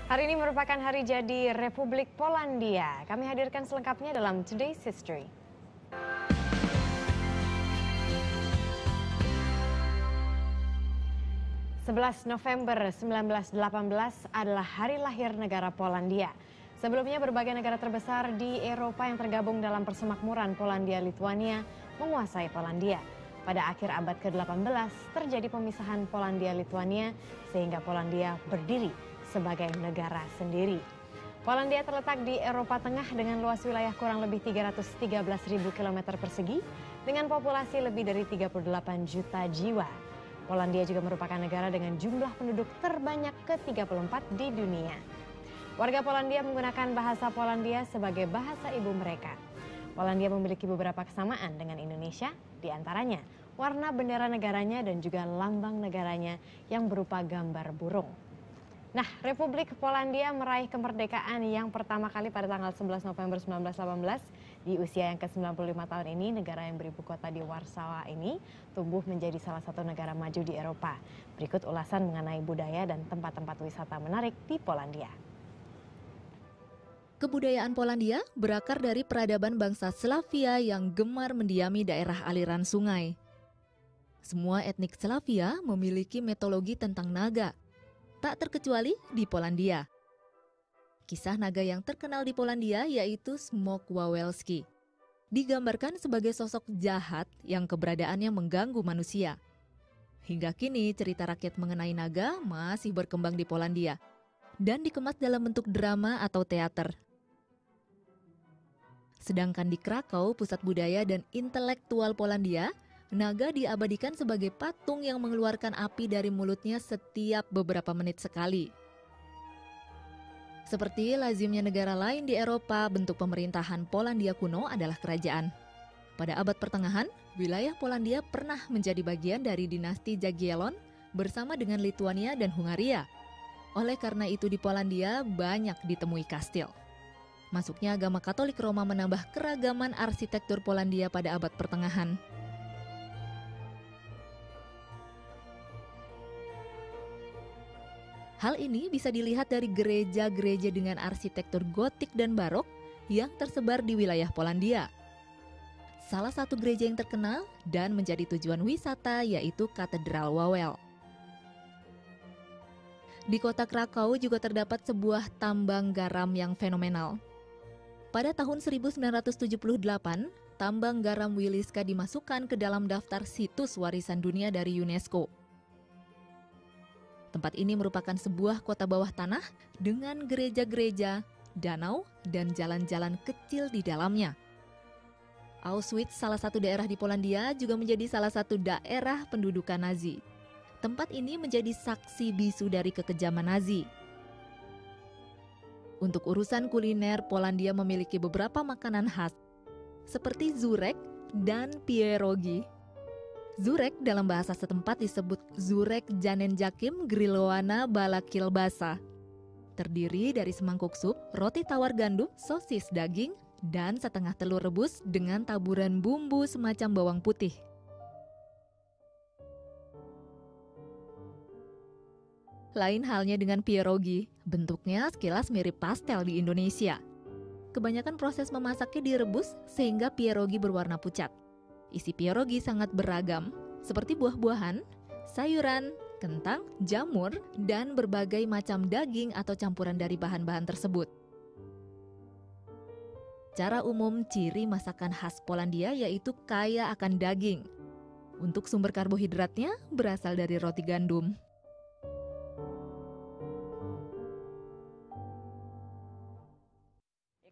Hari ini merupakan hari jadi Republik Polandia. Kami hadirkan selengkapnya dalam Today's History. November 1918 adalah hari lahir negara Polandia. Sebelumnya berbagai negara terbesar di Eropa yang tergabung dalam persemakmuran Polandia-Lituania menguasai Polandia. Pada akhir abad ke-18 terjadi pemisahan Polandia-Lituania sehingga Polandia berdiri sebagai negara sendiri. Polandia terletak di Eropa Tengah dengan luas wilayah kurang lebih 313.000 km persegi dengan populasi lebih dari 38 juta jiwa. Polandia juga merupakan negara dengan jumlah penduduk terbanyak ke-34 di dunia. Warga Polandia menggunakan bahasa Polandia sebagai bahasa ibu mereka. Polandia memiliki beberapa kesamaan dengan Indonesia, di antaranya warna bendera negaranya dan juga lambang negaranya yang berupa gambar burung. Nah, Republik Polandia meraih kemerdekaan yang pertama kali pada tanggal 11 November 1918. Di usia yang ke-95 tahun ini, negara yang beribu kota di Warsawa ini tumbuh menjadi salah satu negara maju di Eropa. Berikut ulasan mengenai budaya dan tempat-tempat wisata menarik di Polandia. Kebudayaan Polandia berakar dari peradaban bangsa Slavia yang gemar mendiami daerah aliran sungai. Semua etnik Slavia memiliki mitologi tentang naga. Tak terkecuali di Polandia. Kisah naga yang terkenal di Polandia yaitu Smok Wawelski. Digambarkan sebagai sosok jahat yang keberadaannya mengganggu manusia. Hingga kini cerita rakyat mengenai naga masih berkembang di Polandia dan dikemas dalam bentuk drama atau teater. Sedangkan di Krakow, pusat budaya dan intelektual Polandia, naga diabadikan sebagai patung yang mengeluarkan api dari mulutnya setiap beberapa menit sekali. Seperti lazimnya negara lain di Eropa, bentuk pemerintahan Polandia kuno adalah kerajaan. Pada abad pertengahan, wilayah Polandia pernah menjadi bagian dari dinasti Jagiellon bersama dengan Lituania dan Hungaria. Oleh karena itu di Polandia banyak ditemui kastil. Masuknya agama Katolik Roma menambah keragaman arsitektur Polandia pada abad pertengahan. Hal ini bisa dilihat dari gereja-gereja dengan arsitektur gotik dan barok yang tersebar di wilayah Polandia. Salah satu gereja yang terkenal dan menjadi tujuan wisata yaitu Katedral Wawel. Di kota Krakow juga terdapat sebuah tambang garam yang fenomenal. Pada tahun 1978, tambang garam Wiliska dimasukkan ke dalam daftar situs warisan dunia dari UNESCO. Tempat ini merupakan sebuah kota bawah tanah dengan gereja-gereja, danau, dan jalan-jalan kecil di dalamnya. Auschwitz, salah satu daerah di Polandia, juga menjadi salah satu daerah pendudukan Nazi. Tempat ini menjadi saksi bisu dari kekejaman Nazi. Untuk urusan kuliner, Polandia memiliki beberapa makanan khas, seperti zurek dan pierogi. Zurek dalam bahasa setempat disebut zurek janen jakim grilowana bala kilbasa. Terdiri dari semangkuk sup, roti tawar gandum, sosis daging, dan setengah telur rebus dengan taburan bumbu semacam bawang putih. Lain halnya dengan pierogi, bentuknya sekilas mirip pastel di Indonesia. Kebanyakan proses memasaknya direbus sehingga pierogi berwarna pucat. Isi pierogi sangat beragam, seperti buah-buahan, sayuran, kentang, jamur, dan berbagai macam daging atau campuran dari bahan-bahan tersebut. Secara umum, ciri masakan khas Polandia yaitu kaya akan daging. Untuk sumber karbohidratnya berasal dari roti gandum.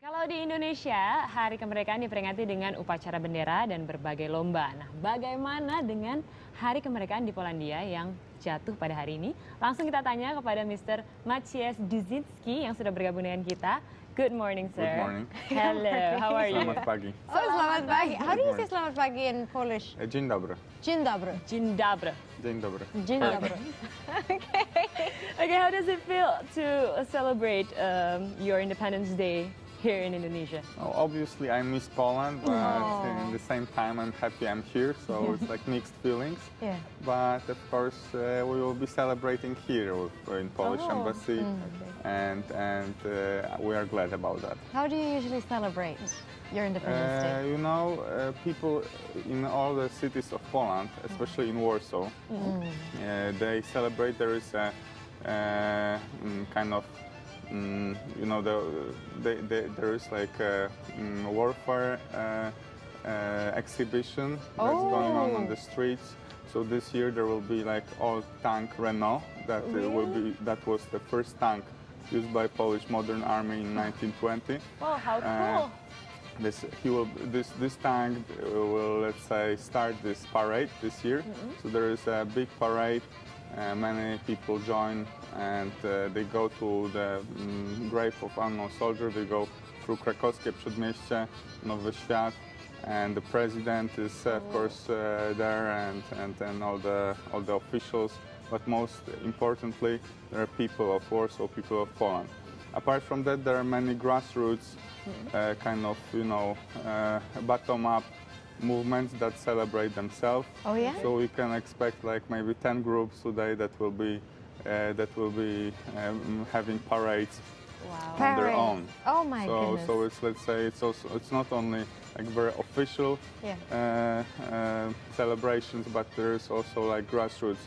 Kalau di Indonesia, Hari Kemerdekaan diperingati dengan upacara bendera dan berbagai lomba. Nah, bagaimana dengan Hari Kemerdekaan di Polandia yang jatuh pada hari ini? Langsung kita tanya kepada Mr. Maciej Duzinski yang sudah bergabung dengan kita. Good morning, sir. Good morning. Hello, how are you? Selamat pagi. Oh, selamat pagi. How do you say selamat pagi in Polish? Dzień dobry. Dzień dobry. Dzień dobry. Dzień dobry. Dzień dobry. Okay, how does it feel to celebrate your Independence Day here in Indonesia? Oh, obviously, I miss Poland, but Oh. in the same time, I'm happy I'm here. So it's like mixed feelings. Yeah. But of course, we will be celebrating here in Polish Oh. embassy, and we are glad about that. How do you usually celebrate your Independence Day? You know, people in all the cities of Poland, especially in Warsaw, they celebrate. There is a kind of, you know, there is like a warfare exhibition that's going on the streets. So this year there will be like old tank Renault that that was the first tank used by Polish modern army in 1920. Oh, how cool! This tank will, let's say, start this parade this year. So there is a big parade. Many people join, and they go to the grave of unknown soldier. They go through Krakowskie Przedmieście, Nowy Świat, and the president is, of course, there, and all the officials. But most importantly, there are people of Warsaw, people of Poland. Apart from that, there are many grassroots, kind of, you know, bottom-up movements that celebrate themselves. Oh yeah. So we can expect like maybe 10 groups today that will be having parades Wow. on their own. Oh my goodness. So it's, let's say, it's not only like very official celebrations, but there's also like grassroots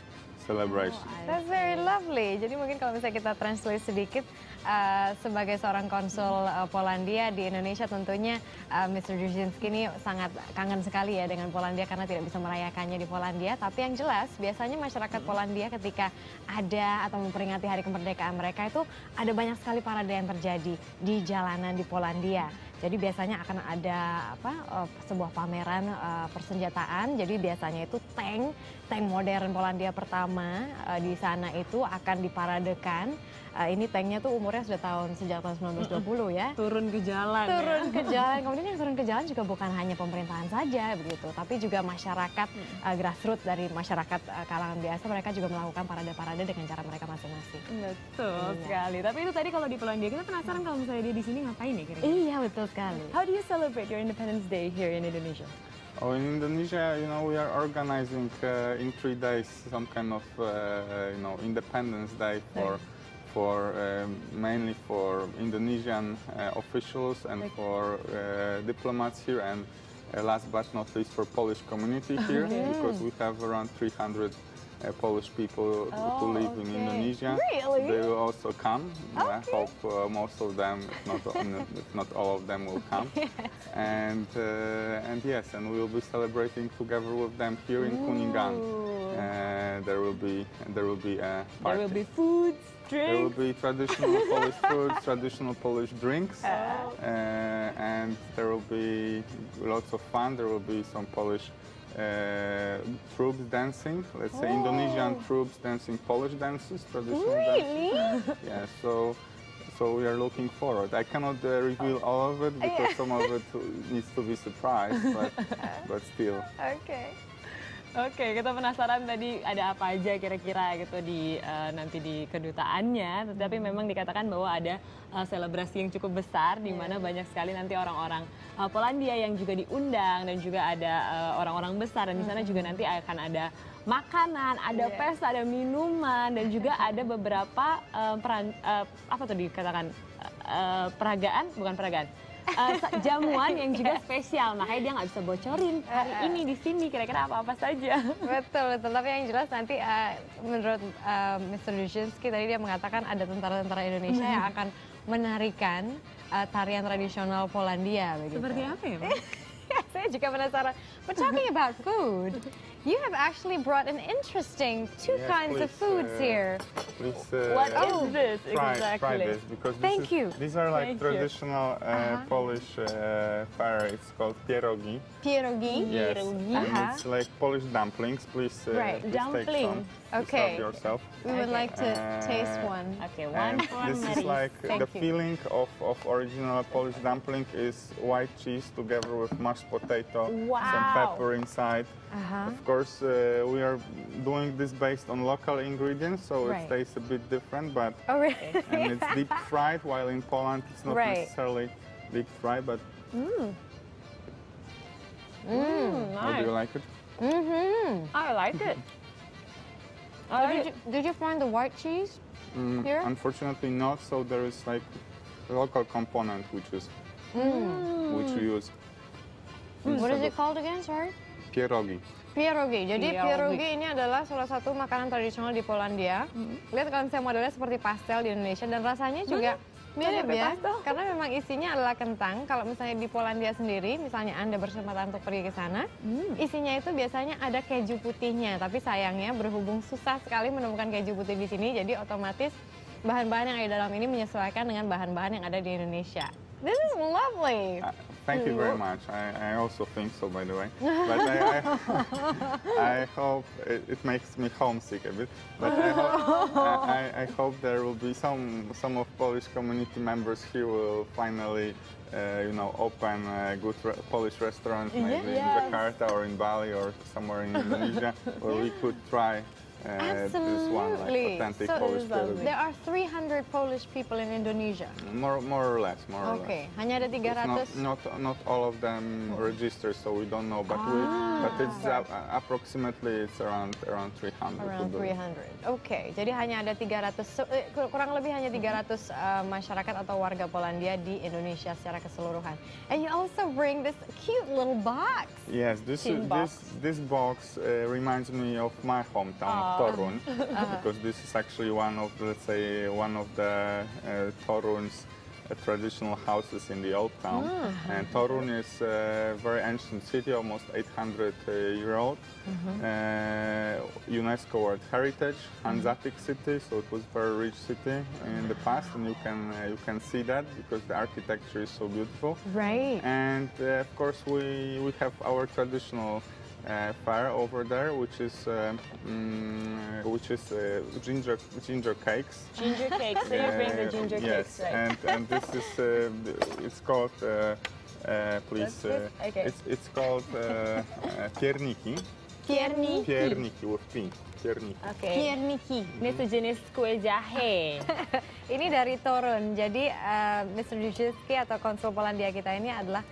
celebrations. That's very lovely. Jadi mungkin kalau misalnya kita translate sedikit, sebagai seorang konsul Polandia di Indonesia, tentunya Mr. Brzezinski ini sangat kangen sekali ya dengan Polandia karena tidak bisa merayakannya di Polandia. Tapi yang jelas biasanya masyarakat Polandia ketika ada atau memperingati hari kemerdekaan mereka itu ada banyak sekali parade yang terjadi di jalanan di Polandia. Jadi biasanya akan ada sebuah pameran persenjataan. Jadi biasanya itu tank modern Polandia pertama di sana itu akan diparadekan. Ini tanknya tuh umurnya sudah sejak tahun 1920 ya. Turun ke jalan. Turun ke jalan. Kemudian yang turun ke jalan juga bukan hanya pemerintahan saja begitu, tapi juga masyarakat grassroots dari masyarakat kalangan biasa, mereka juga melakukan parade-parade dengan cara mereka masing-masing. Betul sekali. Tapi itu tadi kalau di Polandia, kita penasaran kalau misalnya dia di sini ngapain nih kira-kira? Iya betul sekali. How do you celebrate your Independence Day here in Indonesia? Oh, in Indonesia, you know, we are organizing in 3 days some kind of, you know, Independence Day mainly for Indonesian officials and for diplomats here, and last but not least for Polish community here, because we have around 300 Polish people who live in Indonesia. Really? They will also come. I hope most of them, if not all of them, will come. And yes, and we will be celebrating together with them here in Kuningan. There will be a party. There will be foods, drinks. There will be traditional Polish food, traditional Polish drinks, and there will be lots of fun. There will be some Polish troops dancing, let's say Indonesian troops dancing Polish dances, traditional dances. Yeah, so we are looking forward. I cannot reveal all of it because some of it needs to be surprised, but still. Oke, kita penasaran tadi ada apa aja kira-kira gitu di nanti di kedutaannya. Tetapi memang dikatakan bahwa ada selebrasi yang cukup besar di mana banyak sekali nanti orang-orang Polandia yang juga diundang, dan juga ada orang-orang besar, dan di sana juga nanti akan ada makanan, ada pesta, ada minuman, dan juga ada beberapa apa tuh dikatakan jamuan yang juga spesial, makanya dia nggak bisa bocorin hari ini di sini kira-kira apa-apa saja. Betul. Tapi yang jelas nanti menurut Mr. Brzezinski tadi dia mengatakan ada tentara-tentara Indonesia yang akan menarikan tarian tradisional Polandia. Begitu. Seperti apa ya, Pak? Saya juga penasaran. But talking about food, you have actually brought an interesting two kinds of foods here. Please, What is this exactly? Try this, because these are like traditional Polish fare. It's called pierogi. Pierogi? Yes, and it's like Polish dumplings. Please, please dumpling. Take some yourself. We would like to taste one. Okay, one for This is like the feeling of original Polish dumpling is white cheese together with mashed potato, some pepper inside. Of course, we are doing this based on local ingredients, so it tastes a bit different, but and it's deep fried, while in Poland it's not necessarily big fry, but how do you like it? I like it. Did you find the white cheese here? Unfortunately not, so there is like a local component which we use. What is it called again, sorry? Pierogi. Pierogi. Jadi pierogi ini adalah salah satu makanan tradisional di Polandia. Lihat konsep modelnya seperti pastel di Indonesia dan rasanya juga mirip ya. Karena memang isinya adalah kentang. Kalau misalnya di Polandia sendiri, misalnya Anda berkesempatan untuk pergi ke sana, isinya itu biasanya ada keju putihnya. Tapi sayangnya berhubung susah sekali menemukan keju putih di sini, jadi otomatis bahan-bahan yang ada di dalam ini menyesuaikan dengan bahan-bahan yang ada di Indonesia. This is lovely. Thank you very much. I also think so, by the way. But I hope it makes me homesick a bit. But I hope there will be some of Polish community members here will finally, open a good Polish restaurant, maybe in Jakarta or in Bali or somewhere in Indonesia, where we could try. This one, like authentic Polish pierogi. There are 300 Polish people in Indonesia. More or less. Okay, hanya ada 300. Not all of them registered, so we don't know. But it's approximately it's around 300. Around 300. Okay, jadi hanya ada 300, kurang lebih hanya 300 masyarakat atau warga Polandia di Indonesia secara keseluruhan. And you also bring this cute little box. Yes, this box reminds me of my hometown. Torun, because this is actually one of the Torun's traditional houses in the old town. And Torun is a very ancient city, almost 800-year-old, UNESCO World Heritage, Hanseatic city, so it was a very rich city in the past, and you can see that because the architecture is so beautiful. Right. And of course we have our traditional fare over there, which is ginger cakes. Ginger cakes. So you bring the ginger cakes, right? And this is it's called please. It's called pierniki. Pierniki with P. Pierniki. Ini sejenis kue jahe. Ini dari Torun. Jadi Mr. Duszycki atau konsul Polandia kita ini adalah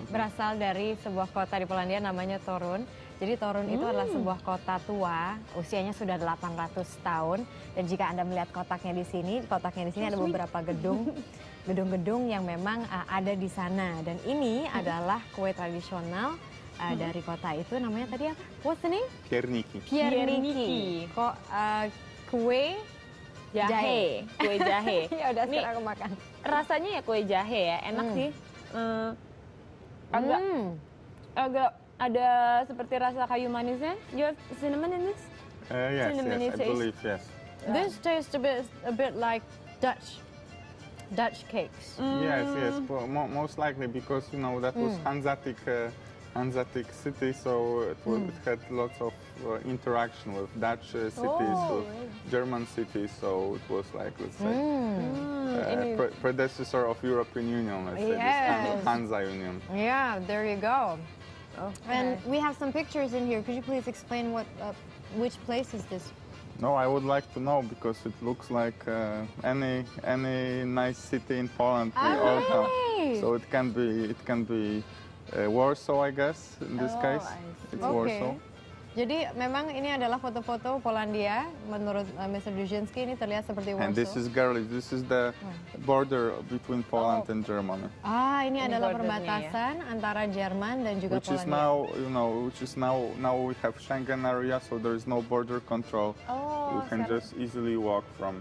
berasal dari sebuah kota di Polandia namanya Torun. Jadi Torun itu adalah sebuah kota tua, usianya sudah 800 tahun. Dan jika Anda melihat kotaknya di sini ada beberapa gedung-gedung yang memang ada di sana. Dan ini adalah kue tradisional dari kota itu, namanya tadi apa? What's the name? Pierniki. Pierniki. Kok kue jahe. Kue jahe. Ya udah sekarang aku makan. Rasanya ya kue jahe ya, enak sih. Agak ada seperti rasa kayu manisnya. You have cinnamon in this? Yes, I believe yes. This tastes a bit like Dutch cakes. Yes. Most likely because that was Hanseatic city, so it had lots of interaction with Dutch cities, with German cities, so it was like, let's say, predecessor of European Union, let's say, this kind of Hansa Union. Yeah, there you go. Okay. And we have some pictures in here. Could you please explain which place is this? No, I would like to know because it looks like any nice city in Poland. So it can be Warsaw, I guess, in this case. It's Warsaw. Jadi memang ini adalah foto-foto Polandia. Menurut Mr. Duszycki ini terlihat seperti Warsaw. And this is This is the border between Poland and Germany. Ini adalah perbatasan antara Jerman dan juga Polandia. Which is now we have Schengen area, so there is no border control. You can just easily walk from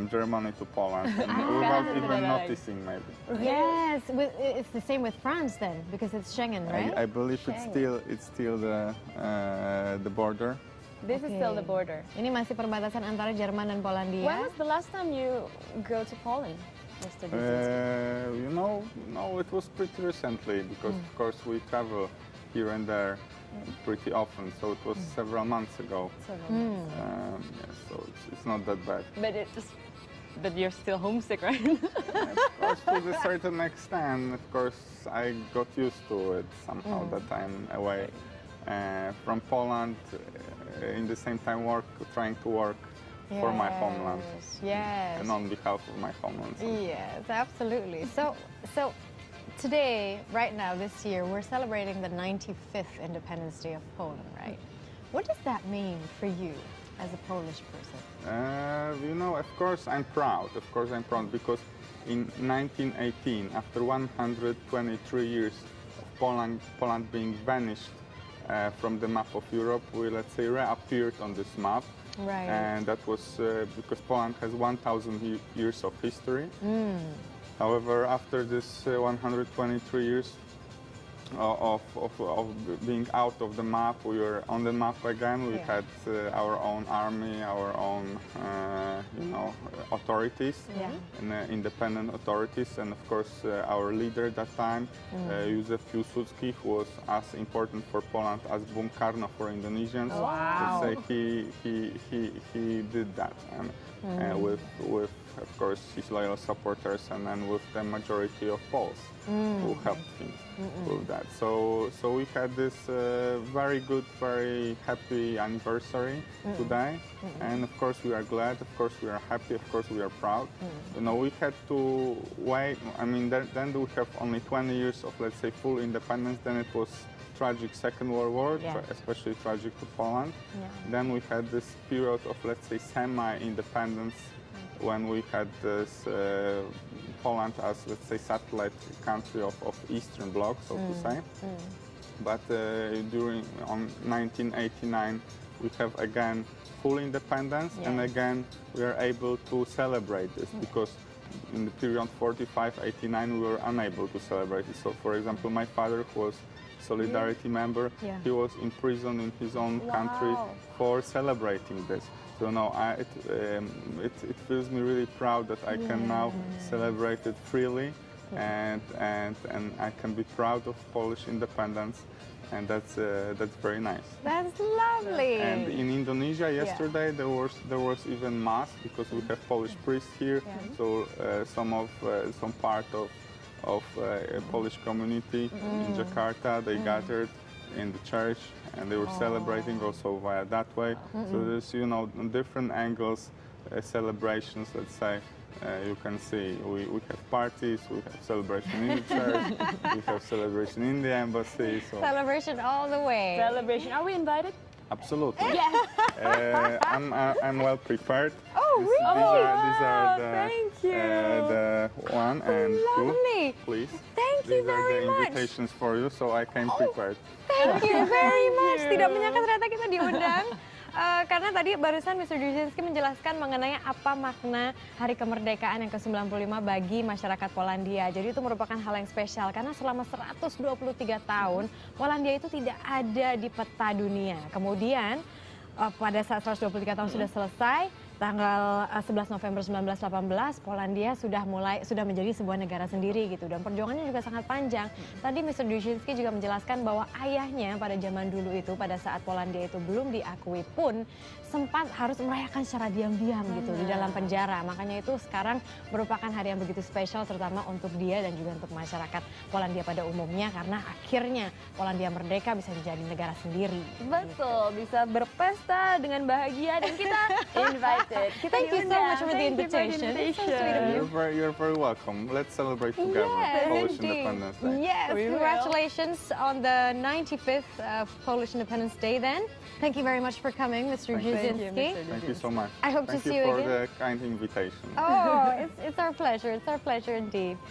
Germany to Poland without even noticing, maybe. Yes, it's the same with France then, because it's Schengen, right? I believe it's still the border. This is still the border. Ini masih perbatasan antara Jerman dan Polandia. When was the last time you go to Poland, Mr. Duszycki? It was pretty recently because of course we travel here and there pretty often, so it was several months ago. So it's not that bad. But you're still homesick, right? Of course, to a certain extent. Of course, I got used to it somehow that I'm away from Poland. In the same time, trying to work for my homeland. Yes. And on behalf of my homeland. Yes, absolutely. So Today, right now, this year, we're celebrating the 95th Independence Day of Poland, right? What does that mean for you as a Polish person? You know, of course I'm proud. Of course I'm proud because in 1918, after 123 years of Poland being vanished from the map of Europe, we, let's say, reappeared on this map. Right. And that was because Poland has 1,000 years of history. However, after this 123 years of being out of the map, we were on the map again. We had our own army, our own, authorities, and independent authorities, and of course our leader at that time, Józef Piłsudski, who was as important for Poland as Bum Karno for Indonesians. Wow. Let's say he did that, and with of course his loyal supporters, and then with the majority of Poles who helped him with that. So we had this very good, very happy anniversary today, and of course we are glad, of course we are happy, of course we are proud. You know, we had to wait. I mean, then we have only 20 years of, let's say, full independence. Then it was tragic Second World War, especially tragic to Poland. Then we had this period of, let's say, semi-independence, when we had this Poland as, let's say, satellite country of Eastern Bloc, so to say. But on 1989, we have again full independence, and again we are able to celebrate this, because in the period 45-89 we were unable to celebrate it. So, for example, my father, who was Solidarity member, he was imprisoned in his own country for celebrating this. So no, it feels me really proud that I can now celebrate it freely, and I can be proud of Polish independence, and that's very nice. That's lovely. And in Indonesia yesterday there was even mass, because we have Polish priests here. So some part of a Polish community in Jakarta, they gathered in the church, and they were celebrating also via that way. So there's, you know, different angles, celebrations, let's say. You can see we have parties, we have celebration in the church, we have celebration in the embassy. So Celebration all the way. Celebration. Are we invited? absolutely. Yes. I'm well prepared. Oh, really? These are the, thank you. The one and Lovely. two, please. Thank you These are very the much. invitations for you, so I came prepared. Thank you very much. Tidak menyangka ternyata kita diundang. Karena tadi barusan Mr. Brzezinski menjelaskan mengenai apa makna Hari Kemerdekaan yang ke-95 bagi masyarakat Polandia. Jadi itu merupakan hal yang spesial karena selama 123 tahun Polandia itu tidak ada di peta dunia. Kemudian pada saat 123 tahun sudah selesai, tanggal 11 November 1918 Polandia sudah menjadi sebuah negara sendiri gitu, dan perjuangannya juga sangat panjang. Tadi Mr. Brzezinski juga menjelaskan bahwa ayahnya pada zaman dulu itu, pada saat Polandia itu belum diakui pun, sempat harus merayakan secara diam-diam gitu di dalam penjara. Makanya itu sekarang merupakan hari yang begitu spesial, terutama untuk dia dan juga untuk masyarakat Polandia pada umumnya, karena akhirnya Polandia merdeka, bisa menjadi negara sendiri. Betul, bisa berpesta dengan bahagia, dan kita invited. Thank you so much for the invitation. So sweet of you. You're very welcome. Let's celebrate together Polish Independence Day. Yes, congratulations on the 95th Polish Independence Day then. Thank you very much for coming, Mr. Brzezinski. Thank you so much. I hope to see you again. Thank you for the kind invitation. Oh, it's our pleasure. It's our pleasure indeed.